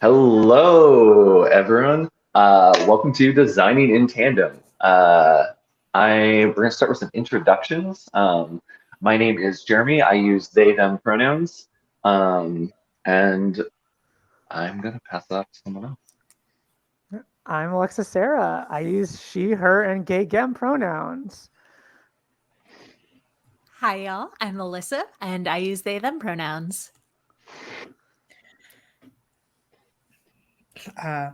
Hello, everyone. Welcome to Designing in Tandem. We're going to start with some introductions. My name is Jeremy. I use they, them pronouns. And I'm going to pass that off to someone else. I'm Alexa Sarah. I use she, her, and gay gem pronouns. Hi, y'all. I'm Melissa, and I use they, them pronouns.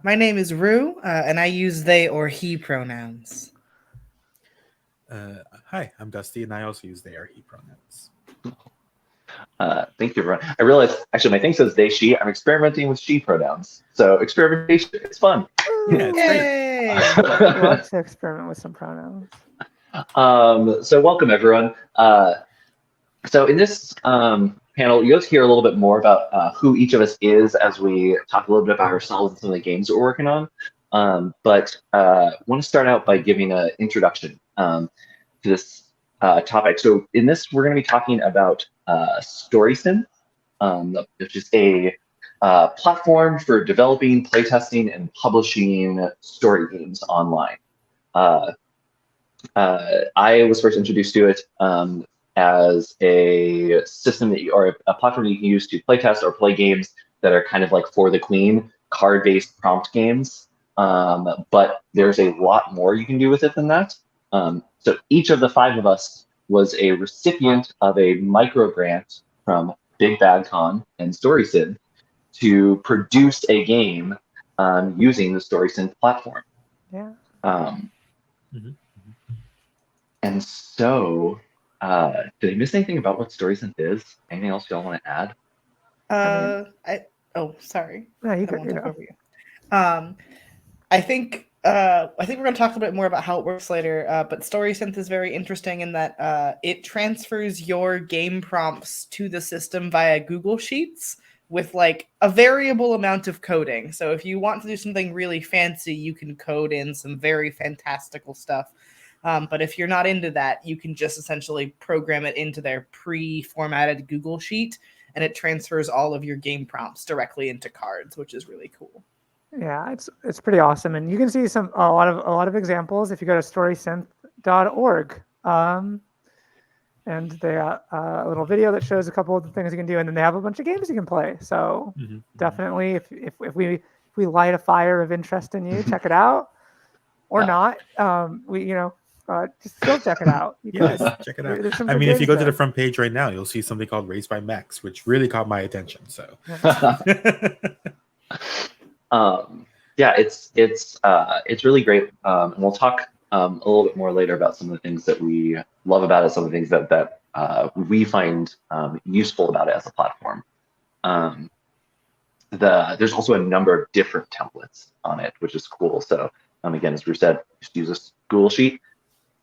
My name is Rue, and I use they or he pronouns. Hi, I'm Dusty, and I also use they or he pronouns. Thank you, everyone. I realized, actually, my thing says they, she. I'm experimenting with she pronouns. So experimentation, it's fun. Yeah, it's great. I'd love to experiment with some pronouns. So welcome, everyone. So in this panel, you'll hear a little bit more about who each of us is as we talk a little bit about ourselves and some of the games that we're working on. But I want to start out by giving an introduction to this topic. So in this, we're going to be talking about StorySyn, which is a platform for developing, playtesting, and publishing story games online. I was first introduced to it as a system or a platform that you can use to playtest or play games that are kind of like for the queen, card-based prompt games. But there's a lot more you can do with it than that. So each of the five of us was a recipient of a microgrant from Big Bad Con and StorySyn to produce a game using the StorySyn platform. Yeah. And so, did I miss anything about what StorySynth is? Anything else y'all want to add? Sorry. No, you I could, won't talk over you. I think we're going to talk a little bit more about how it works later. But StorySynth is very interesting in that it transfers your game prompts to the system via Google Sheets with like a variable amount of coding. So if you want to do something really fancy, you can code in some very fantastical stuff. But if you're not into that, you can just essentially program it into their pre-formatted Google Sheet, and it transfers all of your game prompts directly into cards, which is really cool. Yeah, it's pretty awesome, and you can see a lot of examples if you go to storysynth.org. And they got a little video that shows a couple of the things you can do, and then they have a bunch of games you can play. So definitely, if we light a fire of interest in you, check it out, or not. Just still check it out. Yes, check it out. I mean, if you go to the front page right now, you'll see something called Raised by Max, which really caught my attention. So, yeah, it's really great, and we'll talk a little bit more later about some of the things that we love about it, some of the things that we find useful about it as a platform. There's also a number of different templates on it, which is cool. So, again, as Bruce said, just use a Google Sheet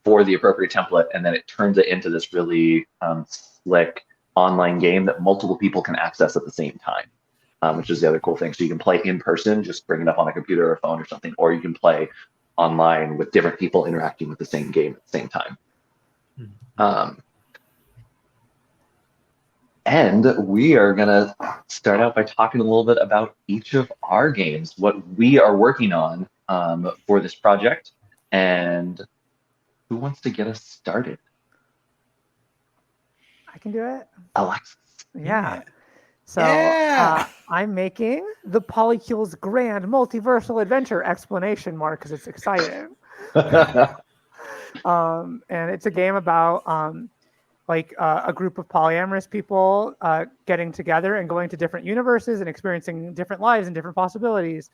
for the appropriate template, and then it turns it into this really slick online game that multiple people can access at the same time, which is the other cool thing. So you can play in person, just bring it up on a computer or a phone or something, or you can play online with different people interacting with the same game at the same time. And we are going to start out by talking a little bit about each of our games, what we are working on for this project, and who wants to get us started? I can do it. Alexis. Yeah. So I'm making the Polycules Grand Multiversal Adventure ! Because it's exciting. And it's a game about a group of polyamorous people getting together and going to different universes and experiencing different lives and different possibilities.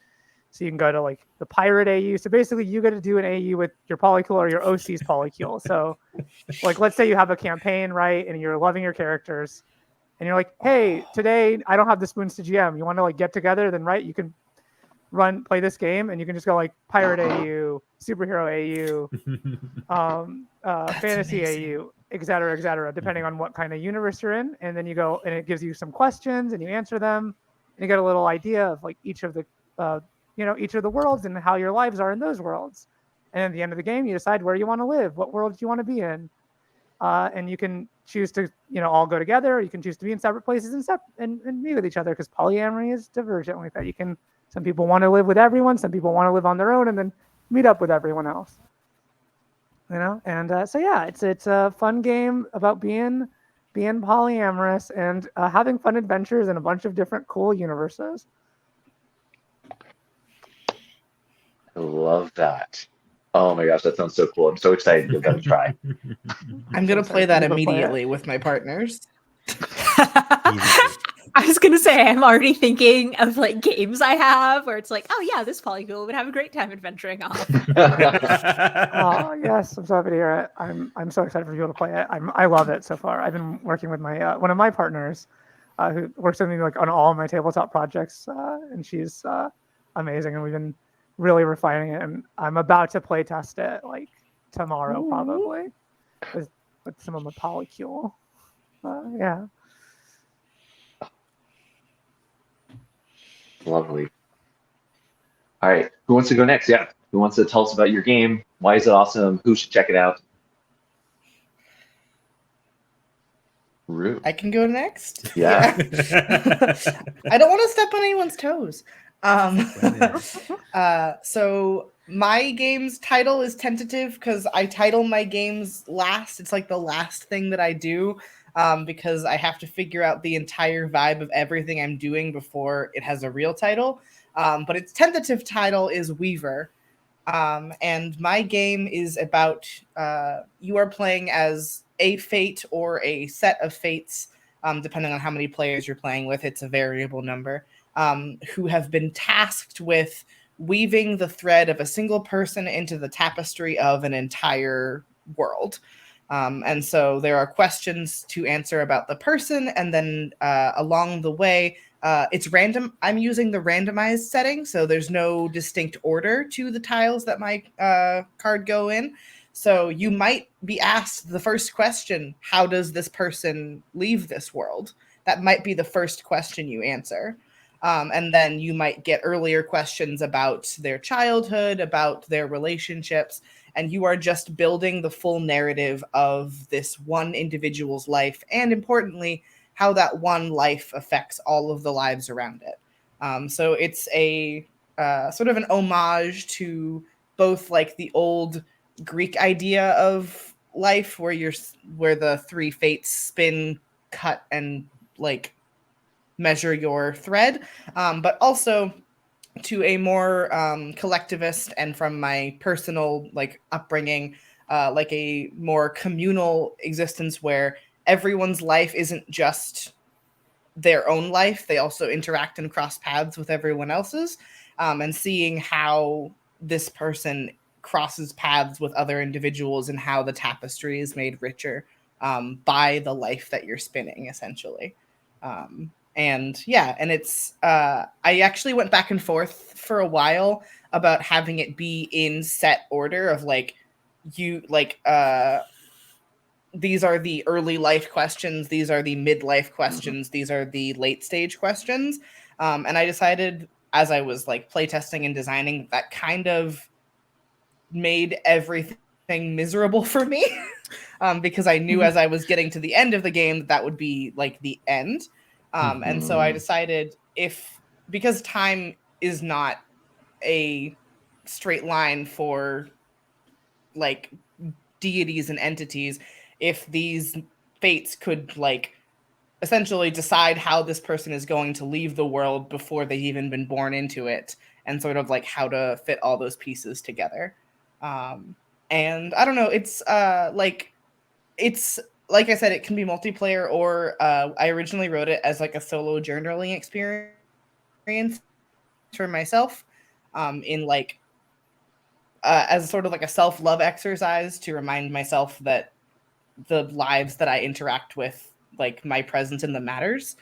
So you can go to like the pirate AU. So basically you get to do an AU with your polycule or your OC's polycule. So like, let's say you have a campaign, right? And you're loving your characters and you're like, hey, today I don't have the spoons to GM. You want to like get together? Then right, you can play this game and you can just go like pirate AU, superhero AU, fantasy amazing. AU, et cetera, depending on what kind of universe you're in. And then you go and it gives you some questions and you answer them and you get a little idea of like each of the worlds and how your lives are in those worlds. And at the end of the game, you decide where you want to live, what world you want to be in. And you can choose to, all go together. You can choose to be in separate places and meet with each other because polyamory is divergent like that. You can Some people want to live with everyone. Some people want to live on their own and then meet up with everyone else. And so yeah, it's a fun game about being polyamorous and having fun adventures in a bunch of different cool universes. I love that. Oh my gosh, that sounds so cool. I'm so excited to give that a try. I'm gonna play that You go play it. immediately with my partners. I was gonna say I'm already thinking of like games I have where it's like, oh yeah, this polygoon would have a great time adventuring off. Oh yes, I'm so happy to hear it. I'm so excited for people to play it. I love it so far. I've been working with my one of my partners, who works with me like on all of my tabletop projects, and she's amazing. And we've been really refining it. And I'm about to play test it like tomorrow probably with some of my polycule. Yeah. Lovely. All right, who wants to go next? Yeah, who wants to tell us about your game? Why is it awesome? Who should check it out? Rue. I can go next. Yeah. I don't want to step on anyone's toes. So my game's title is tentative because I title my games last. It's like the last thing that I do, because I have to figure out the entire vibe of everything I'm doing before it has a real title. But its tentative title is Weaver. And my game is about you are playing as a fate or a set of fates, depending on how many players you're playing with. It's a variable number, who have been tasked with weaving the thread of a single person into the tapestry of an entire world. And so there are questions to answer about the person, and then along the way, it's random. I'm using the randomized setting, so there's no distinct order to the tiles that my card go in. So you might be asked the first question, how does this person leave this world? That might be the first question you answer. And then you might get earlier questions about their childhood, about their relationships, and you are just building the full narrative of this one individual's life, and importantly, how that one life affects all of the lives around it. So it's a sort of an homage to both like the old Greek idea of life, where the three fates spin, cut, and like measure your thread, but also to a more collectivist, and from my personal like upbringing, like a more communal existence where everyone's life isn't just their own life. They also interact and cross paths with everyone else's, and seeing how this person crosses paths with other individuals and how the tapestry is made richer by the life that you're spinning, essentially. And yeah, and it's I actually went back and forth for a while about having it be in set order of like these are the early life questions, these are the midlife questions, these are the late stage questions. And I decided, as I was like playtesting and designing, that kind of made everything miserable for me. Because I knew as I was getting to the end of the game that would be like the end. And so I decided, because time is not a straight line for like deities and entities, if these fates could like essentially decide how this person is going to leave the world before they've even been born into it, and sort of like how to fit all those pieces together. And I don't know, it's like I said, it can be multiplayer, or I originally wrote it as like a solo journaling experience for myself, in like as sort of like a self-love exercise to remind myself that the lives that I interact with, like my presence in them matters.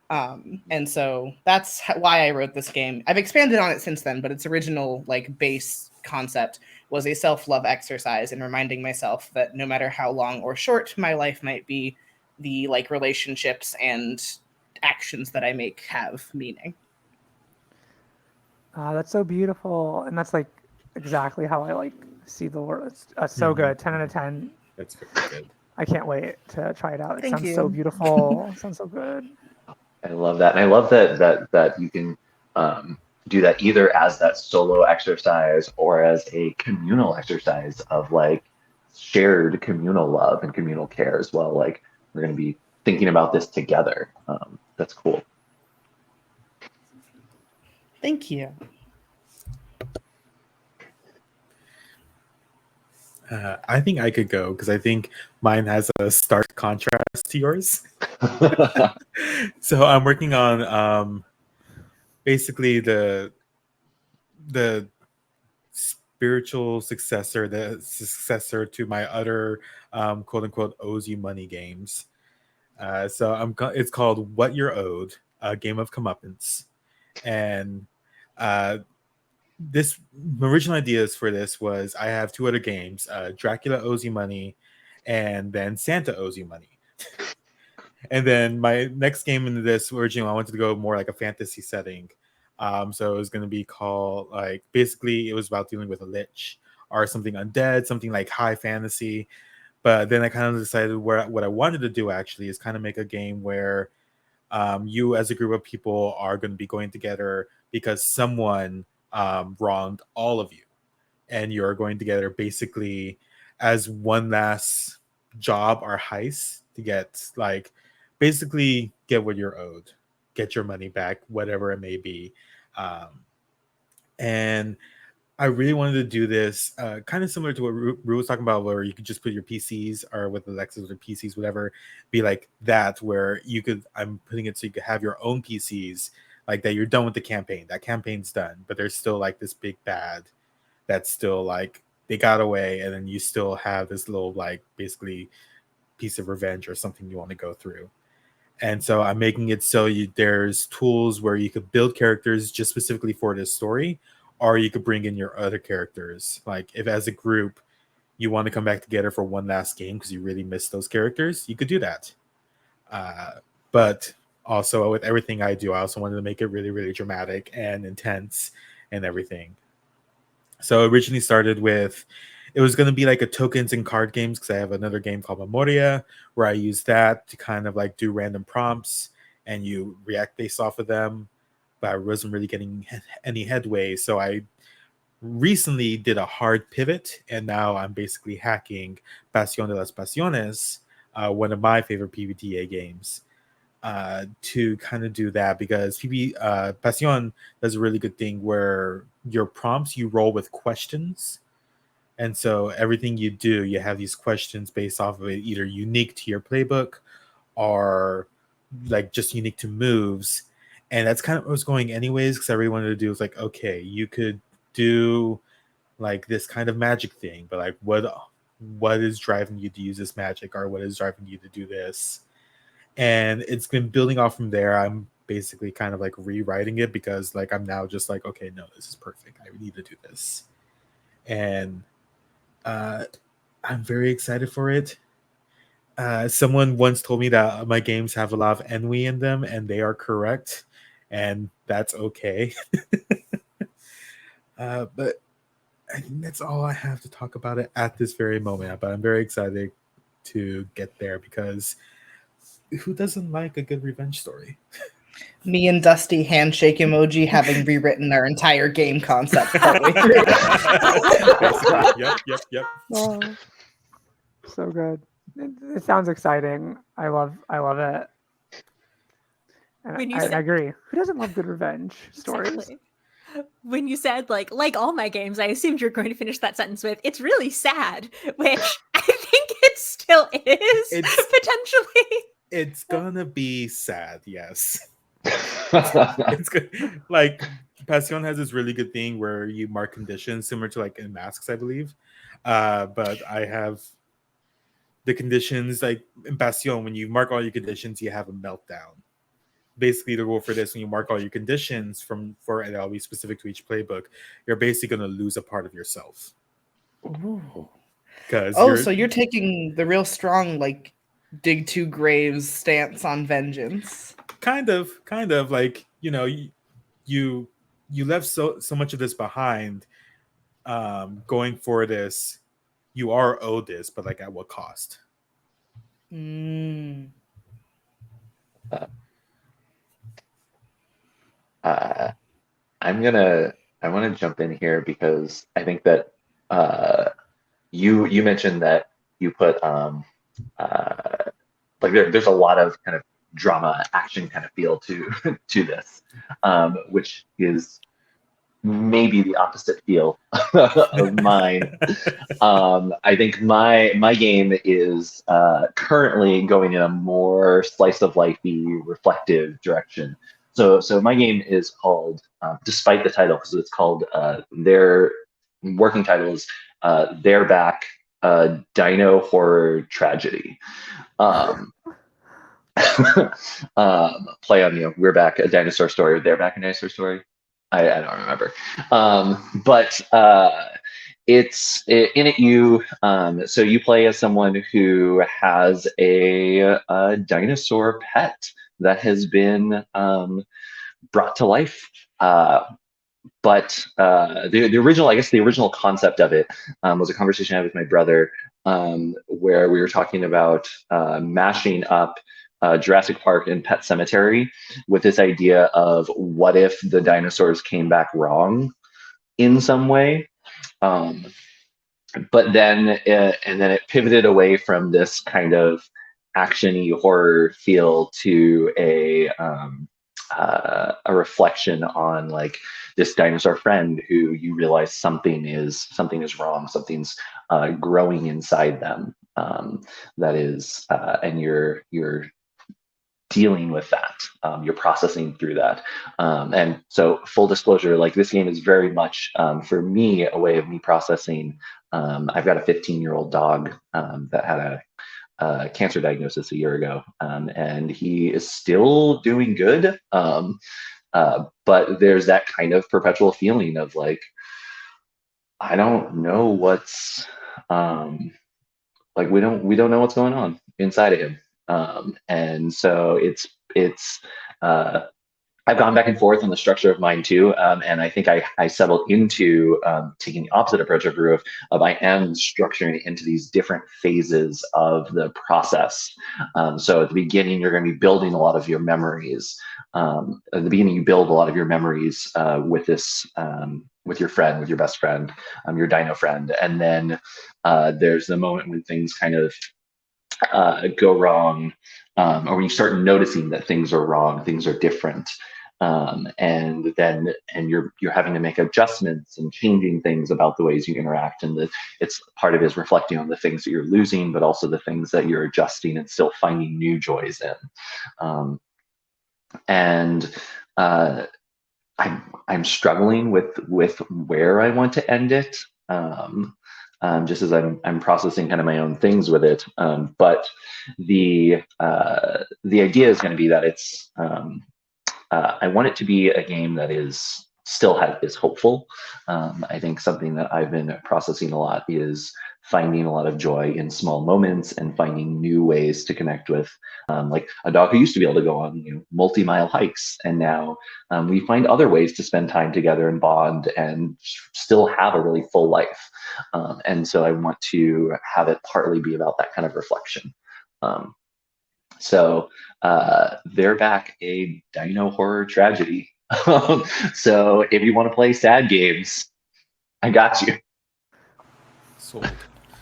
And so that's why I wrote this game. I've expanded on it since then, but its original like base concept was a self-love exercise in reminding myself that no matter how long or short my life might be, the like relationships and actions that I make have meaning. That's so beautiful, and that's like exactly how I like see the world. It's so good. 10 out of 10. That's very good. I can't wait to try it out. It Thank sounds you. so beautiful. It sounds so good. I love that, and I love that you can do that either as that solo exercise or as a communal exercise of like shared communal love and communal care as well. Like we're going to be thinking about this together. That's cool. Thank you. I think I could go because I think mine has a stark contrast to yours. So I'm working on basically the spiritual successor, the successor to my other quote unquote owes you money games. So it's called What You're Owed, a game of comeuppance, and this original ideas for this was I have two other games, Dracula Owes You Money, and then Santa Owes You Money. And then my next game into this originally, I wanted to go more like a fantasy setting. So it was going to be called like basically it was about dealing with a lich or something undead, something like high fantasy. But then I kind of decided what I wanted to do actually is kind of make a game where you as a group of people are going to be going together because someone wronged all of you, and you're going together basically as one last job or heist to get like basically get what you're owed, get your money back, whatever it may be. And I really wanted to do this kind of similar to what Ru was talking about, where you could just put your PCs or with Alexas or PCs, whatever, be like that, where you could, I'm putting it so you could have your own PCs like that. You're done with the campaign. That campaign's done, but there's still like this big bad that's still like they got away, and then you still have this little like basically piece of revenge or something you want to go through. And so I'm making it so there's tools where you could build characters just specifically for this story, or you could bring in your other characters. Like if as a group you want to come back together for one last game because you really miss those characters, you could do that. But also with everything I do, I also wanted to make it really, really dramatic and intense and everything. So originally started with, it was going to be like a tokens and card games because I have another game called Memoria where I use that to kind of like do random prompts and you react based off of them. But I wasn't really getting any headway. So I recently did a hard pivot and now I'm basically hacking Pasión de las Pasiones, one of my favorite PBTA games. To kind of do that because Pasión does a really good thing where your prompts you roll with questions, and so everything you do you have these questions based off of it, either unique to your playbook or like just unique to moves, and that's kind of what I was going anyways because I really wanted to do was like, okay, you could do like this kind of magic thing, but like what is driving you to use this magic or what is driving you to do this. And it's been building off from there. I'm basically kind of like rewriting it because like I'm now just like, okay, no, this is perfect. I need to do this. And I'm very excited for it. Someone once told me that my games have a lot of ennui in them, and they are correct. And that's okay. But I think that's all I have to talk about it at this very moment. But I'm very excited to get there because who doesn't like a good revenge story? Me and Dusty handshake emoji having rewritten our entire game concept partway through. Yep. Oh, so good. It sounds exciting. I love it. And When you I said- agree. Who doesn't love good revenge stories? Exactly. When you said like all my games, I assumed you're going to finish that sentence with "it's really sad," which I think it still is potentially. It's gonna be sad, yes. It's good. Like Passion has this really good thing where you mark conditions similar to like in Masks, I believe. But I have the conditions like in Passion, when you mark all your conditions, you have a meltdown. Basically, the rule for this, when you mark all your conditions and that'll be specific to each playbook, you're basically gonna lose a part of yourself. Ooh. Because so you're taking the real strong like dig two graves stance on vengeance. kind of like, you know, you left so much of this behind. Going for this, you are owed this, but like at what cost? I want to jump in here because I think that you mentioned that you put like there's a lot of kind of drama action kind of feel to to this, which is maybe the opposite feel of mine. I think my game is currently going in a more slice of lifey, reflective direction. So my game is called, despite the title, because it's called their working title is They're Back, Dino Horror Tragedy. Um, Play on, we're back, a dinosaur story, or they're back, a dinosaur story. I don't remember. But in it you so you play as someone who has a dinosaur pet that has been brought to life. But the original, I guess the original concept of it was a conversation I had with my brother, where we were talking about mashing up Jurassic Park and Pet Cemetery with this idea of what if the dinosaurs came back wrong in some way. But then it pivoted away from this kind of action-y horror feel to a reflection on like this dinosaur friend who you realize something is wrong, something's growing inside them, that is, and you're dealing with that, you're processing through that, and so full disclosure, like this game is very much for me a way of me processing. I've got a 15-year-old dog that had a cancer diagnosis a year ago, and he is still doing good, but there's that kind of perpetual feeling of like, I don't know what's like we don't know what's going on inside of him. And so it's I've gone back and forth on the structure of mine too, and I think I settled into taking the opposite approach of Brew of I am structuring it into these different phases of the process. So at the beginning, you're going to be building a lot of your memories. At the beginning, you build a lot of your memories with this, with your friend, with your best friend, your dino friend, and then there's the moment when things kind of go wrong, or when you start noticing that things are wrong, things are different, and you're having to make adjustments and changing things about the ways you interact, and it's part of it is reflecting on the things that you're losing, but also the things that you're adjusting and still finding new joys in. And I'm struggling with where I want to end it. Just as I'm processing kind of my own things with it, but the idea is going to be that it's I want it to be a game that is hopeful. I think something that I've been processing a lot is finding a lot of joy in small moments and finding new ways to connect with, like a dog who used to be able to go on multi-mile hikes, and now we find other ways to spend time together and bond and still have a really full life. And so I want to have it partly be about that kind of reflection. So they're back, a dino horror tragedy. So if you want to play sad games, I got you. Sold.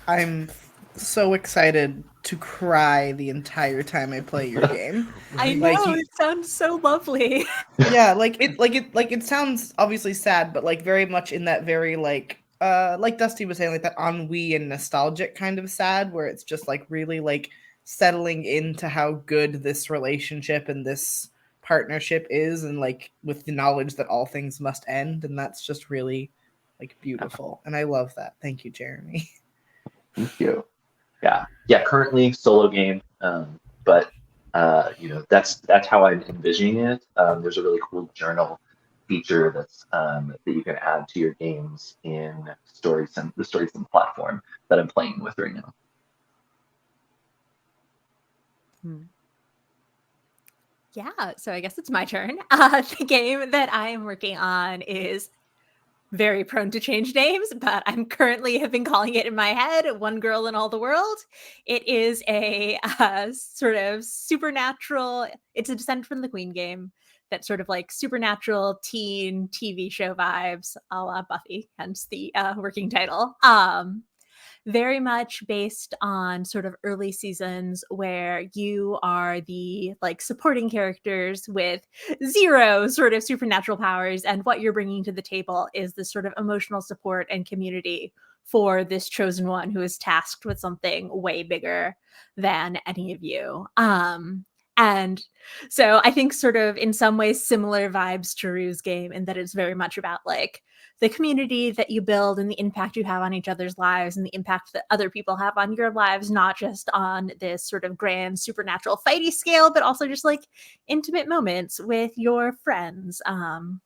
I'm so excited to cry the entire time I play your game. I know, Like, it sounds so lovely. Yeah, it sounds obviously sad, but like very much in that very like Dusty was saying, like that ennui and nostalgic kind of sad, where it's just like really like settling into how good this relationship and this partnership is, and like with the knowledge that all things must end, and that's just really like beautiful, and I love that. Thank you, Jeremy. Thank you. Yeah. Currently solo game, but that's how I'm envisioning it. There's a really cool journal feature that's that you can add to your games in the StorySim platform that I'm playing with right now. Yeah, so I guess it's my turn. The game that I am working on is very prone to change names, but I'm currently have been calling it in my head One Girl in All the World. It is a sort of supernatural, it's a Descent from the Queen game that sort of like supernatural teen TV show vibes, a la Buffy, hence the working title. Very much based on sort of early seasons where you are the like supporting characters with zero sort of supernatural powers, and what you're bringing to the table is this sort of emotional support and community for this chosen one who is tasked with something way bigger than any of you. And so I think sort of in some ways similar vibes to Rue's game, in that it's very much about like the community that you build and the impact you have on each other's lives and the impact that other people have on your lives, not just on this sort of grand supernatural fighty scale, but also just like intimate moments with your friends. And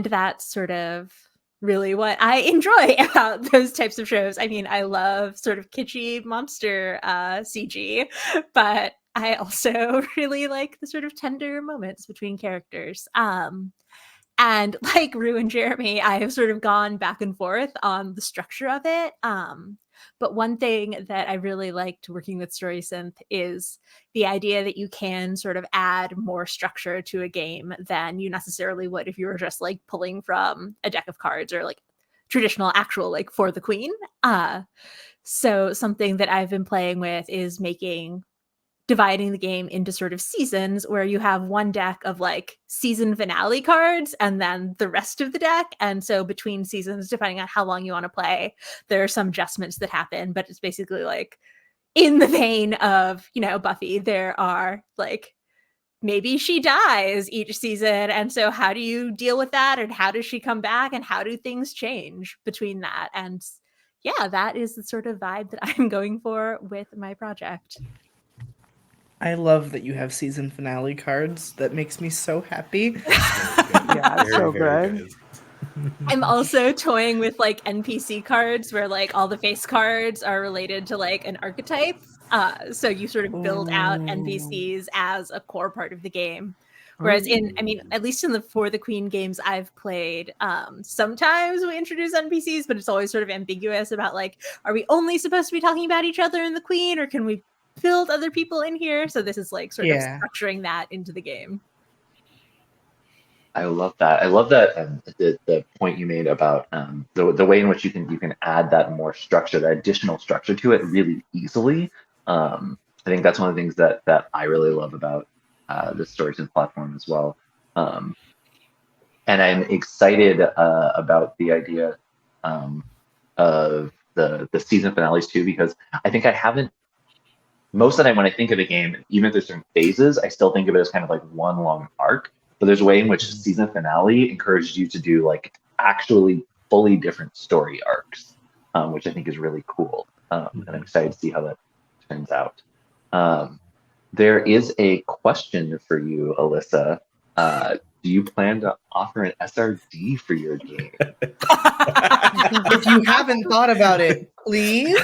that's sort of really what I enjoy about those types of shows. I mean, I love sort of kitschy monster CG, but I also really like the sort of tender moments between characters. And like Rue and Jeremy, I have sort of gone back and forth on the structure of it. But one thing that I really liked working with StorySynth is the idea that you can sort of add more structure to a game than you necessarily would if you were just like pulling from a deck of cards or like traditional actual like For the Queen. So something that I've been playing with is dividing the game into sort of seasons where you have one deck of like season finale cards and then the rest of the deck. And so between seasons, depending on how long you want to play, there are some adjustments that happen, but it's basically like in the vein of, you know, Buffy, there are like, maybe she dies each season. And so how do you deal with that? And how does she come back? And how do things change between that? And yeah, that is the sort of vibe that I'm going for with my project. I love that you have season finale cards. That makes me so happy. Yeah, it's so good. I'm also toying with like NPC cards where like all the face cards are related to like an archetype. So you sort of build out NPCs as a core part of the game. Whereas at least in the For the Queen games I've played, sometimes we introduce NPCs, but it's always sort of ambiguous about like, are we only supposed to be talking about each other and the Queen, or can we build other people in here? So this is like sort of structuring that into the game. I love that. I love that the point you made about the way in which you can add that more structure, that additional structure to it really easily. I think that's one of the things that I really love about the StorySynth platform as well. And I'm excited about the idea of the season finales too, because I think I haven't. Most of the time when I think of a game, even if there's certain phases, I still think of it as kind of like one long arc. But there's a way in which season finale encourages you to do like actually fully different story arcs, which I think is really cool. And I'm excited to see how that turns out. There is a question for you, Alyssa. Do you plan to offer an SRD for your game? If you haven't thought about it, please.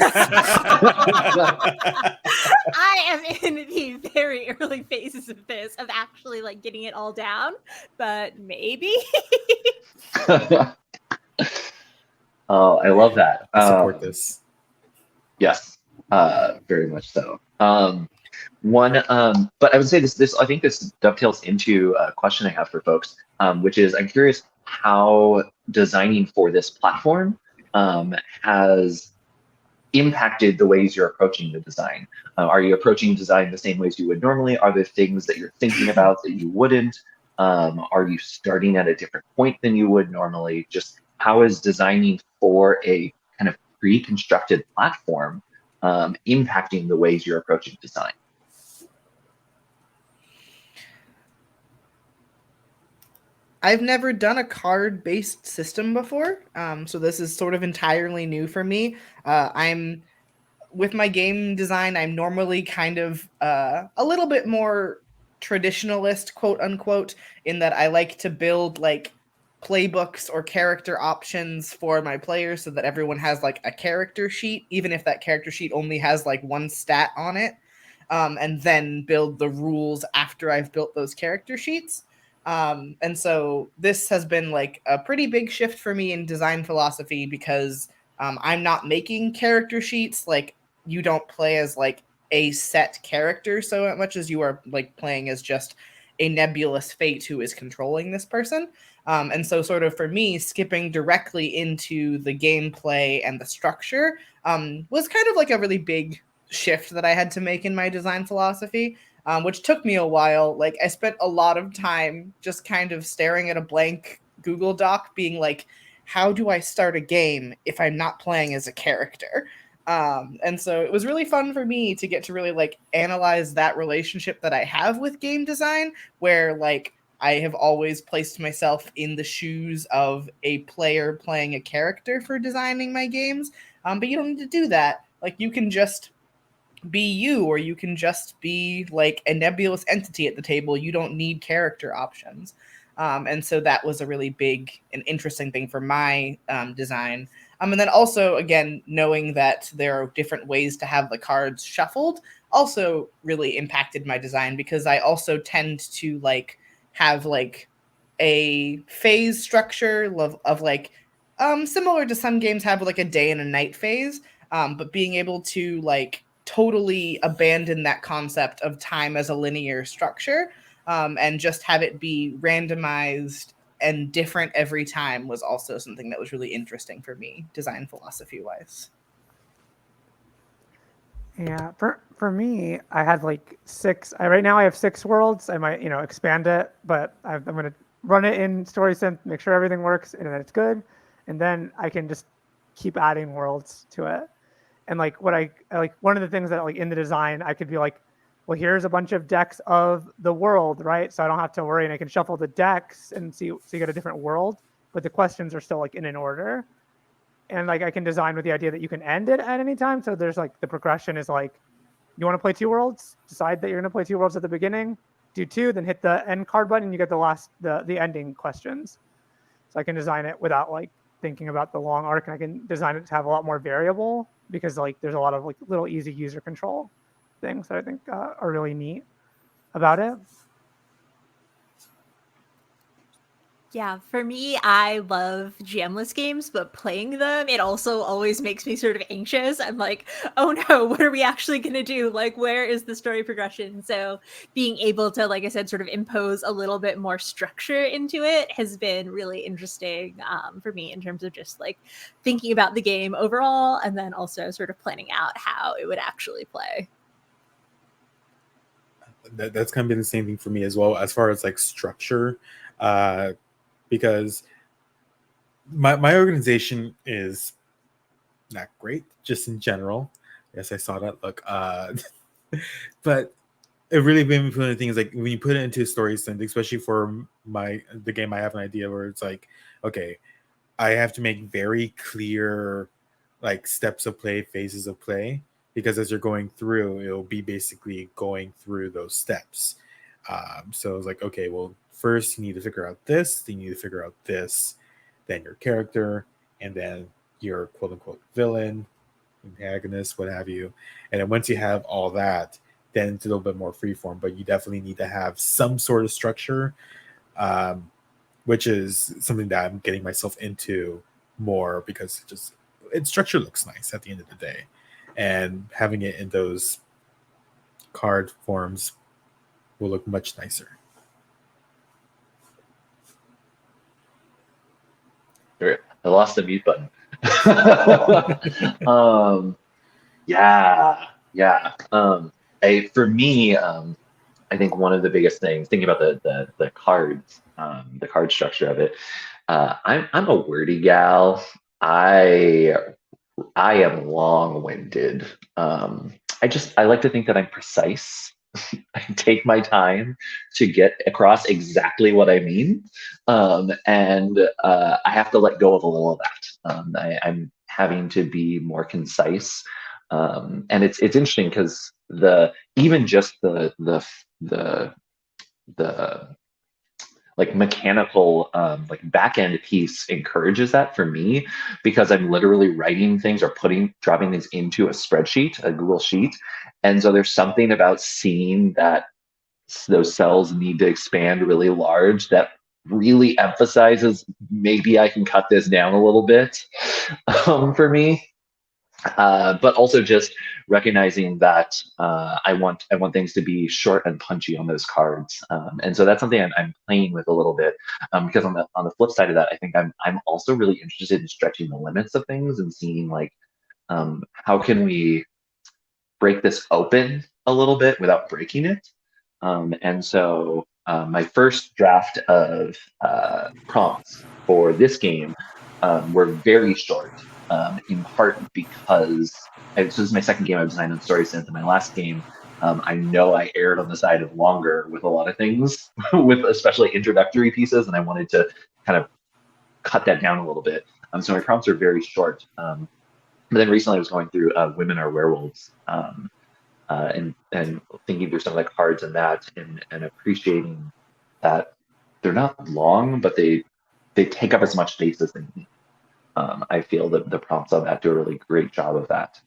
I am in the very early phases of this, of actually like getting it all down, but maybe. Oh, I love that. I support this. Yes, very much so. But I would say this. I think this dovetails into a question I have for folks, which is I'm curious how designing for this platform has impacted the ways you're approaching the design. Are you approaching design the same ways you would normally? Are there things that you're thinking about that you wouldn't? Are you starting at a different point than you would normally? Just how is designing for a kind of pre-constructed platform impacting the ways you're approaching design? I've never done a card-based system before, so this is sort of entirely new for me. With my game design, I'm normally kind of a little bit more traditionalist, quote unquote, in that I like to build like playbooks or character options for my players so that everyone has like a character sheet, even if that character sheet only has like one stat on it, and then build the rules after I've built those character sheets. And so this has been like a pretty big shift for me in design philosophy because I'm not making character sheets. Like you don't play as like a set character so much as you are like playing as just a nebulous fate who is controlling this person. And so sort of for me, skipping directly into the gameplay and the structure was kind of like a really big shift that I had to make in my design philosophy, which took me a while. Like I spent a lot of time just kind of staring at a blank Google Doc being like, how do I start a game if I'm not playing as a character? And so it was really fun for me to get to really like analyze that relationship that I have with game design, where like I have always placed myself in the shoes of a player playing a character for designing my games. But you don't need to do that. Like you can just be you, or you can just be like a nebulous entity at the table. You don't need character options. And so that was a really big and interesting thing for my design. And then also, again, knowing that there are different ways to have the cards shuffled also really impacted my design, because I also tend to like have like a phase structure of like similar to some games have like a day and a night phase, but being able to like totally abandon that concept of time as a linear structure, and just have it be randomized and different every time was also something that was really interesting for me, design philosophy wise. Yeah, for me, I had like six. Right now I have 6 worlds. I might expand it, but I'm going to run it in StorySynth, make sure everything works and that it's good, and then I can just keep adding worlds to it. And like what I like, one of the things that like in the design, I could be like, well, here's a bunch of decks of the world, right? So I don't have to worry, and I can shuffle the decks and see, so you get a different world, but the questions are still like in an order. And like I can design with the idea that you can end it at any time. So there's like the progression is like, you want to play 2 worlds, decide that you're going to play 2 worlds at the beginning, do 2, then hit the end card button, and you get the ending questions. So I can design it without like thinking about the long arc, and I can design it to have a lot more variable, because like there's a lot of like little easy user control things that I think are really neat about it. Yeah, for me, I love GM-less games, but playing them, it also always makes me sort of anxious. I'm like, oh no, what are we actually going to do? Like, where is the story progression? So being able to, like I said, sort of impose a little bit more structure into it has been really interesting for me, in terms of just like thinking about the game overall, and then also sort of planning out how it would actually play. That's kind of been the same thing for me as well, as far as like structure. Because my organization is not great, just in general. Yes, I saw that look. But it really made me put in things like when you put it into StorySynth, especially for the game, I have an idea where it's like, okay, I have to make very clear like steps of play, phases of play, because as you're going through, it'll be basically going through those steps. So it's like, okay, well, first you need to figure out this, then you need to figure out this, then your character, and then your quote unquote villain, antagonist, what have you. And then once you have all that, then it's a little bit more freeform, but you definitely need to have some sort of structure, which is something that I'm getting myself into more, because its structure looks nice at the end of the day. And having it in those card forms will look much nicer. I lost the mute button. Yeah. For me, I think one of the biggest things, thinking about the cards, the card structure of it, I'm a wordy gal. I am long-winded. I like to think that I'm precise. I take my time to get across exactly what I mean, and I have to let go of a little of that. I'm having to be more concise, and it's interesting because even just the like mechanical like back end piece encourages that for me, because I'm literally writing things or dropping things into a spreadsheet, a Google Sheet. And so there's something about seeing that those cells need to expand really large that really emphasizes, maybe I can cut this down a little bit for me. But also just recognizing that I want things to be short and punchy on those cards, and so that's something I'm playing with a little bit, because on the flip side of that, I think I'm also really interested in stretching the limits of things and seeing like how can we break this open a little bit without breaking it, and so my first draft of prompts for this game were very short, in part because this is my second game I've designed on StorySynth. In my last game, I know I erred on the side of longer with a lot of things, with especially introductory pieces, and I wanted to kind of cut that down a little bit. So my prompts are very short. But then recently I was going through Women Are Werewolves, and thinking through some of the cards in that, and appreciating that they're not long, but they take up as much space as they need. I feel that the prompts on that do a really great job of that.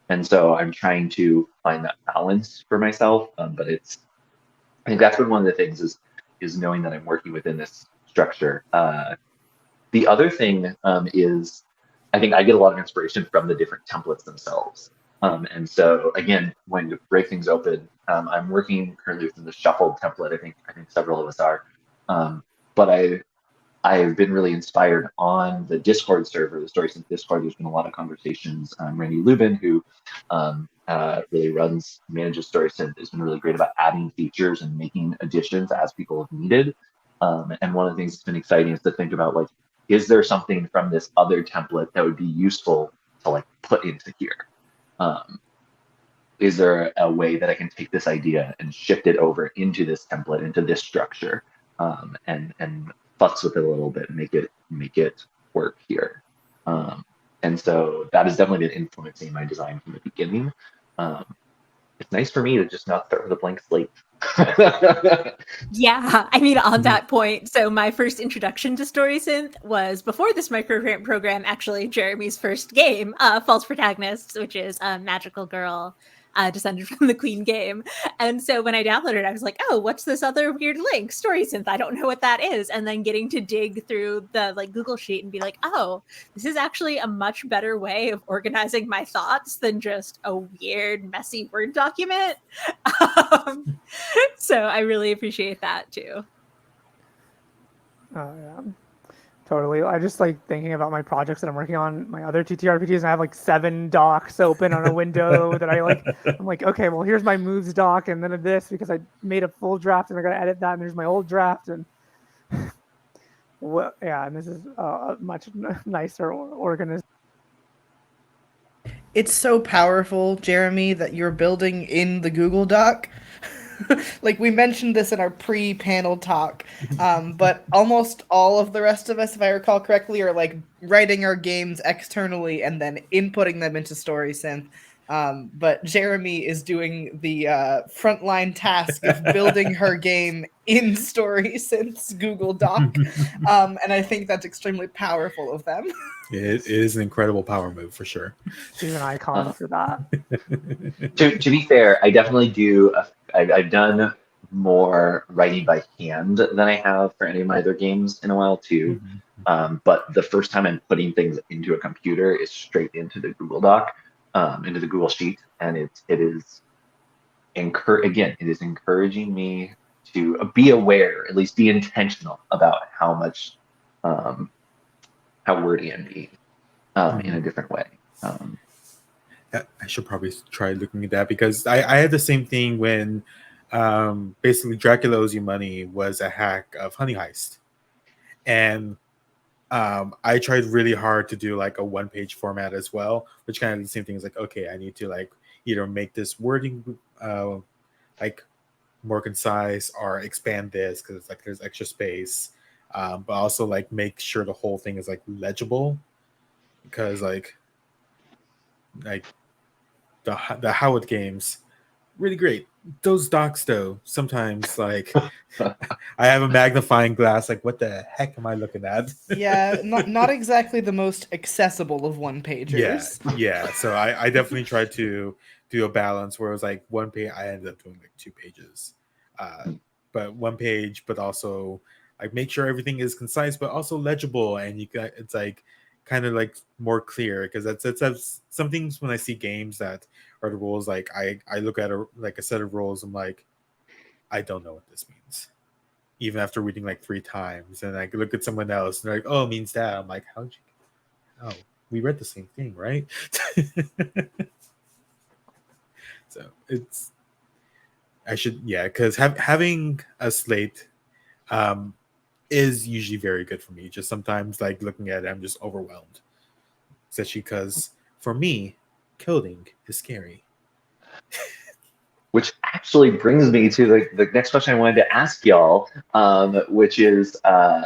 And so I'm trying to find that balance for myself. But I think that's been one of the things is knowing that I'm working within this structure. The other thing is I think I get a lot of inspiration from the different templates themselves. And so again, when to break things open, I'm working currently within the shuffled template. I think several of us are. But I've been really inspired on the Discord server, the StorySynth Discord. There's been a lot of conversations. Randy Lubin, who really manages StorySynth, has been really great about adding features and making additions as people have needed. And one of the things that's been exciting is to think about, like, is there something from this other template that would be useful to like put into here? Is there a way that I can take this idea and shift it over into this template, into this structure, and futz with it a little bit and make it work here? And so that has definitely been influencing my design from the beginning. It's nice for me to just not start with a blank slate. Yeah, I mean, on that point, so my first introduction to StorySynth was before this Microgrant program, actually Jeremy's first game, False Protagonists, which is a magical girl descended from the Queen game. And so when I downloaded it, I was like, oh, what's this other weird link? StorySynth, I don't know what that is. And then getting to dig through the like Google Sheet and be like, oh, this is actually a much better way of organizing my thoughts than just a weird, messy Word document. So I really appreciate that too. Oh yeah, totally. I just like thinking about my projects that I'm working on, my other TTRPGs, and I have like 7 docs open on a window that I'm like, okay, well here's my moves doc, and then this because I made a full draft and I got to edit that, and there's my old draft, and well, yeah, and this is a much nicer organized. It's so powerful, Jeremy, that you're building in the Google Doc. Like, we mentioned this in our pre-panel talk, but almost all of the rest of us, if I recall correctly, are like writing our games externally and then inputting them into StorySynth. But Jeremy is doing the frontline task of building her game in StorySynth's Google Doc, and I think that's extremely powerful of them. It is an incredible power move for sure. She's an icon for that. To be fair, I definitely do. I've done more writing by hand than I have for any of my other games in a while too. But the first time I'm putting things into a computer is straight into the Google Doc, into the Google Sheet, and it is encouraging me to be aware, at least be intentional about how much how wordy I'm being in a different way. I should probably try looking at that, because I had the same thing when basically Dracula Owes You Money was a hack of Honey Heist. And I tried really hard to do like a 1-page format as well, which kind of the same thing is like, okay, I need to like either make this wording like more concise or expand this because it's like there's extra space, but also like make sure the whole thing is like legible, because like the Howard games, really great. Those docs though, sometimes like I have a magnifying glass, like what the heck am I looking at? Yeah, not exactly the most accessible of one-pagers. Yeah. So I definitely tried to do a balance where it was like 1 page. I ended up doing like 2 pages, but 1 page, but also like make sure everything is concise but also legible, and you got it's like kind of like more clear, because that's some things when I see games that are the rules, like I look at a set of rules, I'm like, I don't know what this means, even after reading like 3 times, and I look at someone else and they're like, oh, it means that. I'm like, how'd you? Oh, we read the same thing, right? So it's because having a slate is usually very good for me. Just sometimes, like looking at it, I'm just overwhelmed, especially because for me, coding is scary. Which actually brings me to the next question I wanted to ask y'all, which is one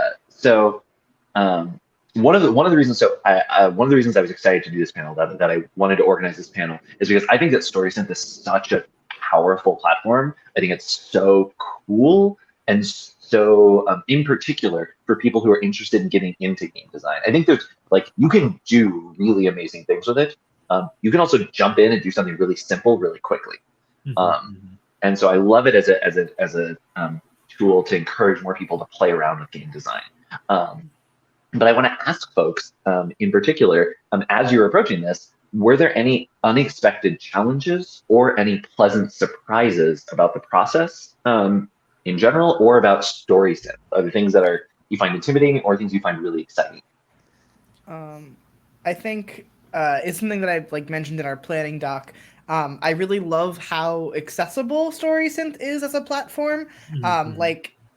of the reasons. One of the reasons I was excited to do this panel, that I wanted to organize this panel, is because I think that StorySynth is such a powerful platform. I think it's so cool, and so in particular for people who are interested in getting into game design. I think there's you can do really amazing things with it. You can also jump in and do something really simple really quickly. And so I love it as a tool to encourage more people to play around with game design. But I want to ask folks, in particular, as you're approaching this, were there any unexpected challenges or any pleasant surprises about the process in general, or about StorySynth? Are there things that you find intimidating, or things you find really exciting? I think it's something that I mentioned in our planning doc. I really love how accessible StorySynth is as a platform.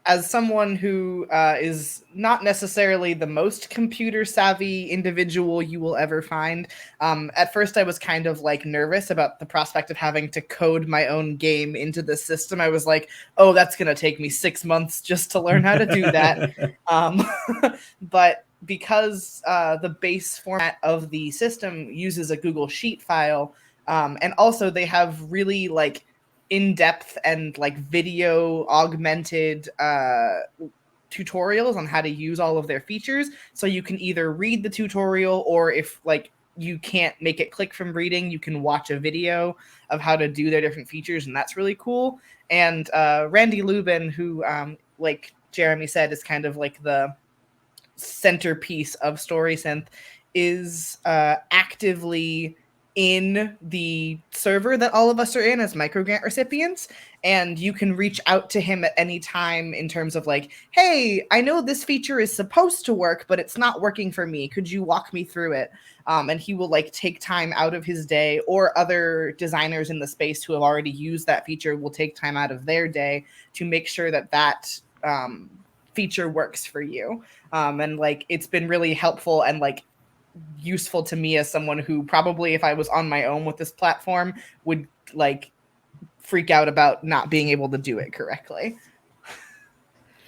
As someone who is not necessarily the most computer savvy individual you will ever find, at first I was kind of nervous about the prospect of having to code my own game into the system. I was like, oh, that's going to take me 6 months just to learn how to do that. But because the base format of the system uses a Google Sheet file, and also they have really in-depth and video augmented tutorials on how to use all of their features. So you can either read the tutorial, or if you can't make it click from reading, you can watch a video of how to do their different features, and that's really cool. And Randy Lubin, who like Jeremy said, is kind of the centerpiece of StorySynth, is actively in the server that all of us are in as Microgrant recipients, and you can reach out to him at any time in terms of hey, I know this feature is supposed to work, but it's not working for me. Could you walk me through it? And he will take time out of his day, or other designers in the space who have already used that feature will take time out of their day to make sure that feature works for you. And it's been really helpful and useful to me as someone who probably, if I was on my own with this platform, would freak out about not being able to do it correctly.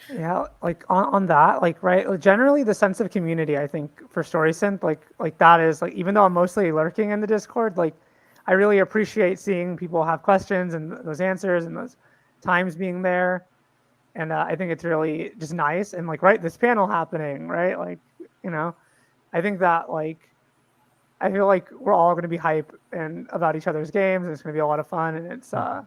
Yeah, on that, right, generally the sense of community, I think, for StorySynth, that is even though I'm mostly lurking in the Discord, I really appreciate seeing people have questions and those answers and those times being there. And I think it's really just nice. And right, this panel happening, right? I think that I feel we're all going to be hype and about each other's games, and it's going to be a lot of fun, and it's a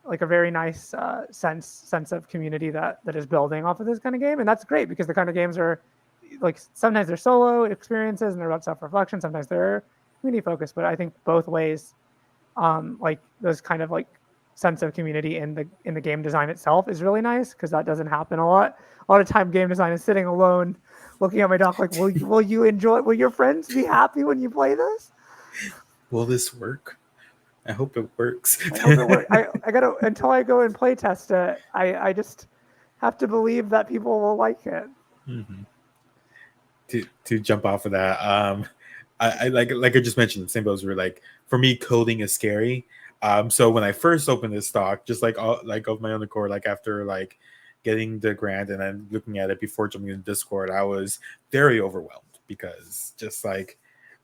very nice sense of community that is building off of this kind of game. And that's great, because the kind of games are sometimes they're solo experiences and they're about self-reflection, sometimes they're community focused, but I think both ways, those kind of sense of community in the game design itself is really nice, because that doesn't happen a lot. A lot of time game design is sitting alone looking at my doc will you enjoy, will your friends be happy when you play this? Will this work? I hope it works. I hope it works. I gotta, until I go and play test it, I just have to believe that people will like it. To jump off of that, I like I just mentioned, same goes where for me, coding is scary. So when I first opened this stock, just of my own accord, after getting the grant and then looking at it before jumping into Discord, I was very overwhelmed, because just it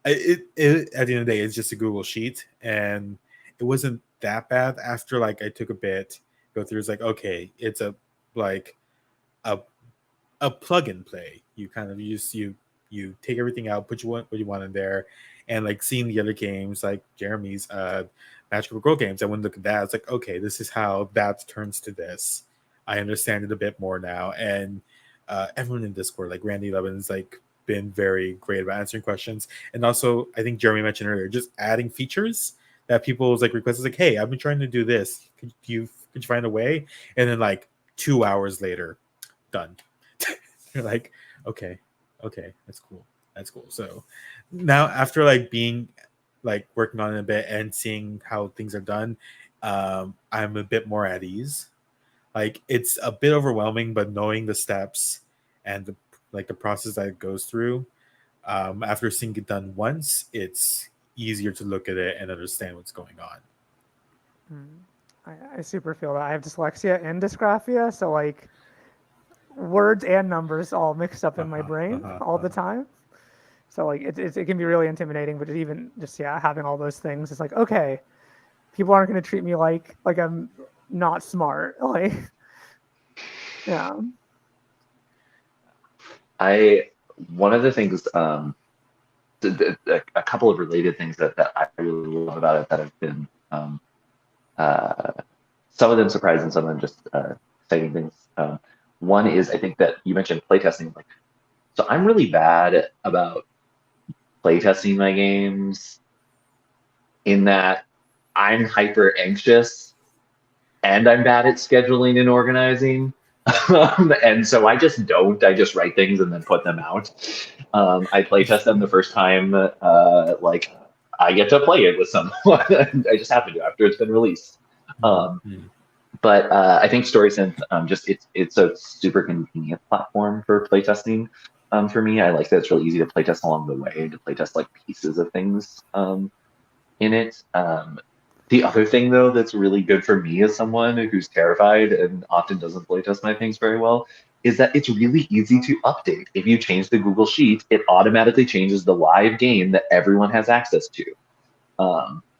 at the end of the day, it's just a Google Sheet, and it wasn't that bad. After I took a bit, go through, it's okay, it's a plug and play. You kind of you take everything out, put what you want in there, and seeing the other games like Jeremy's Magical Girl games, I wouldn't look at that. It's okay, this is how that turns to this. I understand it a bit more now. And everyone in Discord, Randy Levin's been very great about answering questions. And also, I think Jeremy mentioned earlier, just adding features that people's like requests, like, hey, I've been trying to do this. Could you find a way? And then like 2 hours later, done. You're like, okay, that's cool. So now after like being like working on it a bit and seeing how things are done, I'm a bit more at ease. Like it's a bit overwhelming, but knowing the steps and the process that it goes through, after seeing it done once, it's easier to look at it and understand what's going on. I super feel that. I have dyslexia and dysgraphia, so like words and numbers all mixed up in my brain all the time. So like it can be really intimidating, but even just having all those things, it's like, okay, people aren't going to treat me like I'm not smart. Like, yeah. One of the things, a couple of related things that I really love about it that have been some of them surprising, some of them just exciting things. One is, I think that you mentioned playtesting. Like, so I'm really bad about playtesting my games in that I'm hyper anxious and I'm bad at scheduling and organizing. And so I just don't. I just write things and then put them out. I playtest them the first time, like I get to play it with someone. I just happen to after it's been released. But I think StorySynth, it's a super convenient platform for playtesting. For me, I like that it's really easy to playtest along the way, to playtest like pieces of things in it. The other thing, though, that's really good for me as someone who's terrified and often doesn't playtest my things very well, is that it's really easy to update. If you change the Google Sheet, it automatically changes the live game that everyone has access to.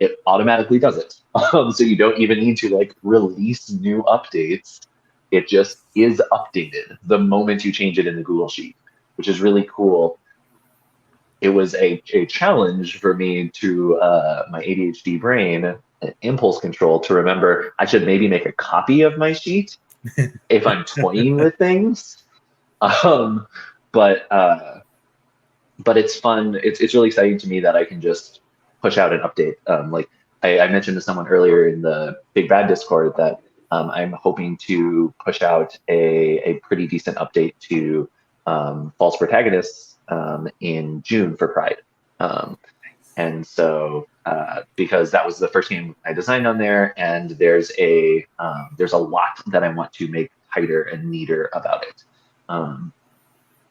It automatically does it. So you don't even need to like release new updates. It just is updated the moment you change it in the Google Sheet, which is really cool. It was a challenge for me to my ADHD brain, impulse control, to remember I should maybe make a copy of my sheet if I'm toying with things. But it's fun. It's really exciting to me that I can just push out an update. Like I mentioned to someone earlier in the Big Bad Discord that I'm hoping to push out a pretty decent update to False Protagonists in June for Pride. And so because that was the first game I designed on there, and there's a lot that I want to make tighter and neater about it.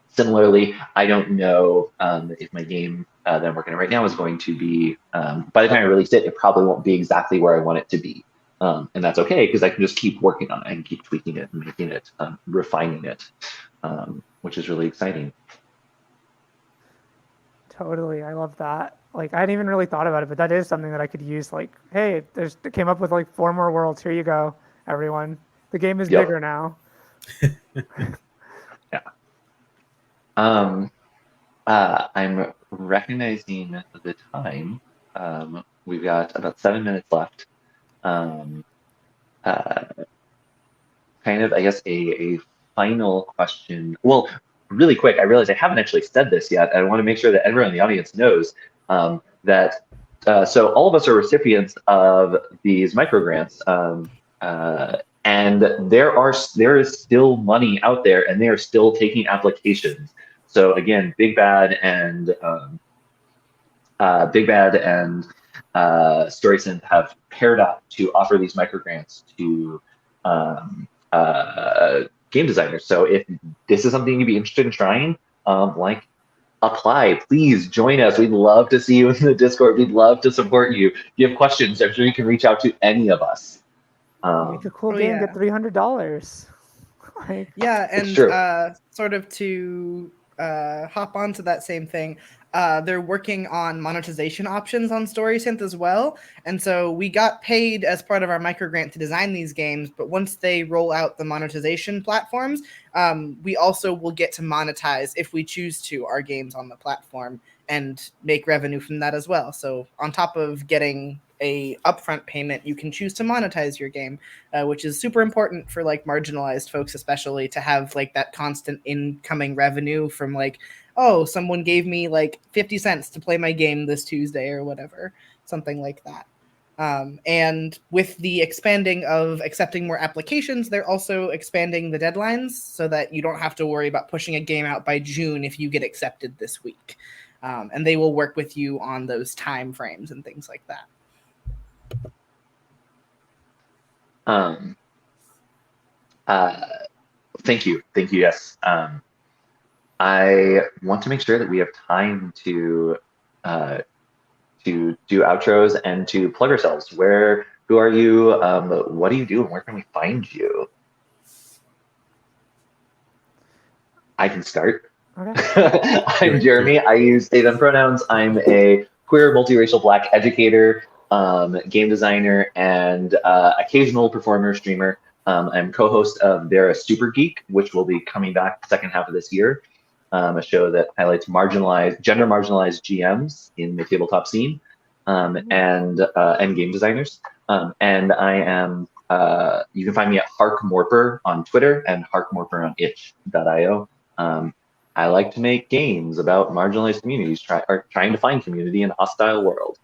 Similarly, I don't know if my game that I'm working on right now is going to be, by the time I release it, it probably won't be exactly where I want it to be. And that's okay, because I can just keep working on it and keep tweaking it and making it, refining it, which is really exciting. Totally. I love that. Like, I hadn't even really thought about it, but that is something that I could use. Like, hey, it came up with like 4 more worlds. Here you go, everyone. The game is bigger now. Yeah. I'm recognizing the time. We've got about 7 minutes left. Kind of, I guess, a final question. Well, really quick, I realize I haven't actually said this yet. I want to make sure that everyone in the audience knows that. So all of us are recipients of these microgrants, and there is still money out there, and they are still taking applications. So again, Big Bad and StorySynth have paired up to offer these microgrants to game designers. So if this is something you'd be interested in trying, apply. Please join us. We'd love to see you in the Discord. We'd love to support you. If you have questions, I'm sure you can reach out to any of us. Make a cool game, get $300. And sort of to hop onto that same thing, they're working on monetization options on StorySynth as well. And so we got paid as part of our microgrant to design these games, but once they roll out the monetization platforms, we also will get to monetize, if we choose to, our games on the platform and make revenue from that as well. So on top of getting a upfront payment, you can choose to monetize your game, which is super important for like marginalized folks, especially, to have like that constant incoming revenue from like oh, someone gave me like 50 cents to play my game this Tuesday or whatever, something like that. And with the expanding of accepting more applications, they're also expanding the deadlines so that you don't have to worry about pushing a game out by June if you get accepted this week. And they will work with you on those time frames and things like that. Thank you. Yes. I want to make sure that we have time to do outros and to plug ourselves. Who are you? What do you do, and where can we find you? I can start. Okay. I'm Jeremy. I use they them pronouns. I'm a queer, multiracial Black educator, game designer, and occasional performer, streamer. I'm co-host of They're a Super Geek, which will be coming back the second half of this year. A show that highlights gender marginalized GMs in the tabletop scene, and game designers. And I am. You can find me at HarkMorper on Twitter and HarkMorper on itch.io. I like to make games about marginalized communities trying to find community in a hostile world.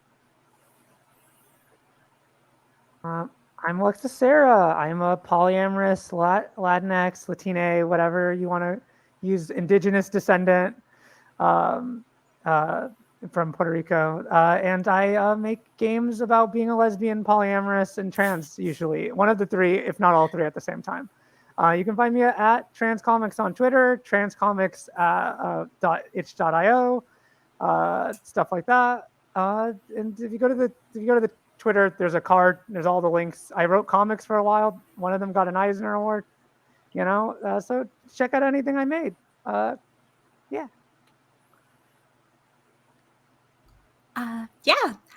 I'm Alexis Sarah. I'm a polyamorous Latinx, Latina, whatever you want to use, indigenous descendant from Puerto Rico. And I make games about being a lesbian, polyamorous, and trans, usually. One of the three, if not all three at the same time. You can find me at Transcomics on Twitter, transcomics.itch.io, stuff like that. And if you go to the Twitter, there's a card. There's all the links. I wrote comics for a while. One of them got an Eisner Award. So check out anything I made. Yeah.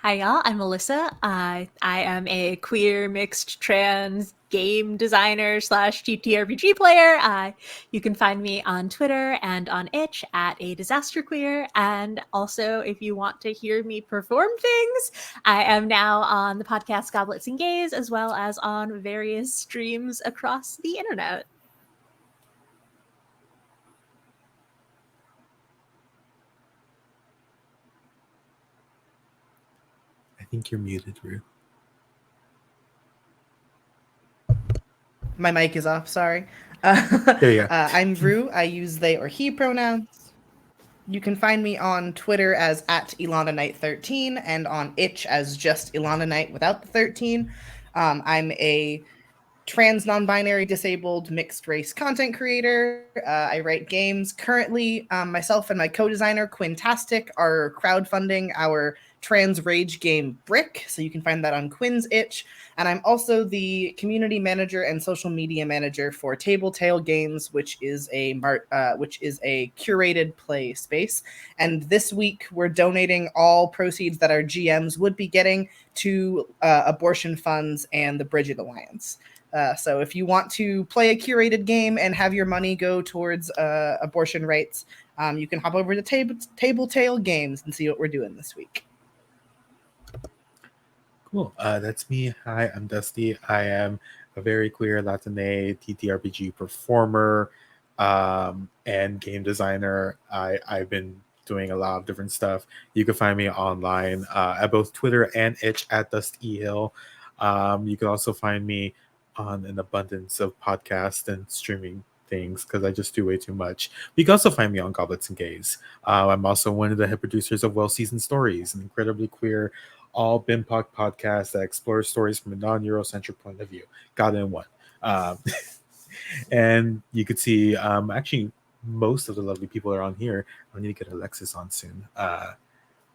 Hi y'all. I'm Melissa. I am a queer mixed trans game designer / TTRPG player. You can find me on Twitter and on itch at a disaster queer. And also, if you want to hear me perform things, I am now on the podcast Goblets and Gays, as well as on various streams across the internet. I think you're muted, Rue. My mic is off, sorry. There you go. I'm Rue. I use they or he pronouns. You can find me on Twitter as at IlanaKnight13 and on itch as just Ilana Knight without the 13. I'm a trans, non-binary, disabled, mixed race content creator. I write games. Currently, myself and my co-designer, Quintastic, are crowdfunding our trans rage game Brick, so you can find that on Quinn's itch. And I'm also the community manager and social media manager for Table Tale Games, which is a curated play space. And this week, we're donating all proceeds that our GMs would be getting to abortion funds and the Bridget Alliance. So if you want to play a curated game and have your money go towards abortion rights, you can hop over to Table Tale Games and see what we're doing this week. Cool. That's me. Hi, I'm Dusty. I am a very queer Latina TTRPG performer and game designer. I've been doing a lot of different stuff. You can find me online at both Twitter and itch at DustyHill. You can also find me on an abundance of podcasts and streaming things because I just do way too much. You can also find me on Goblets and Gays. I'm also one of the head producers of Well Seasoned Stories, an incredibly queer all BIMPOC podcast that explores stories from a non-Eurocentric point of view. Got it in one. And you could see actually most of the lovely people are on here. I need to get Alexis on soon. But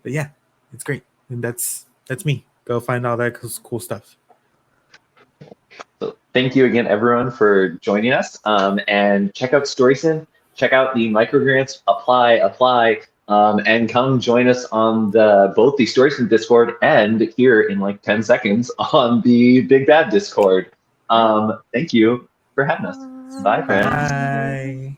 yeah, it's great. And that's me. Go find all that cool stuff. So thank you again, everyone, for joining us. And check out StorySyn. Check out the microgrants. Apply. And come join us on both the StorySyn Discord and here in like 10 seconds on the Big Bad Discord. Thank you for having us. Bye, friends. Bye.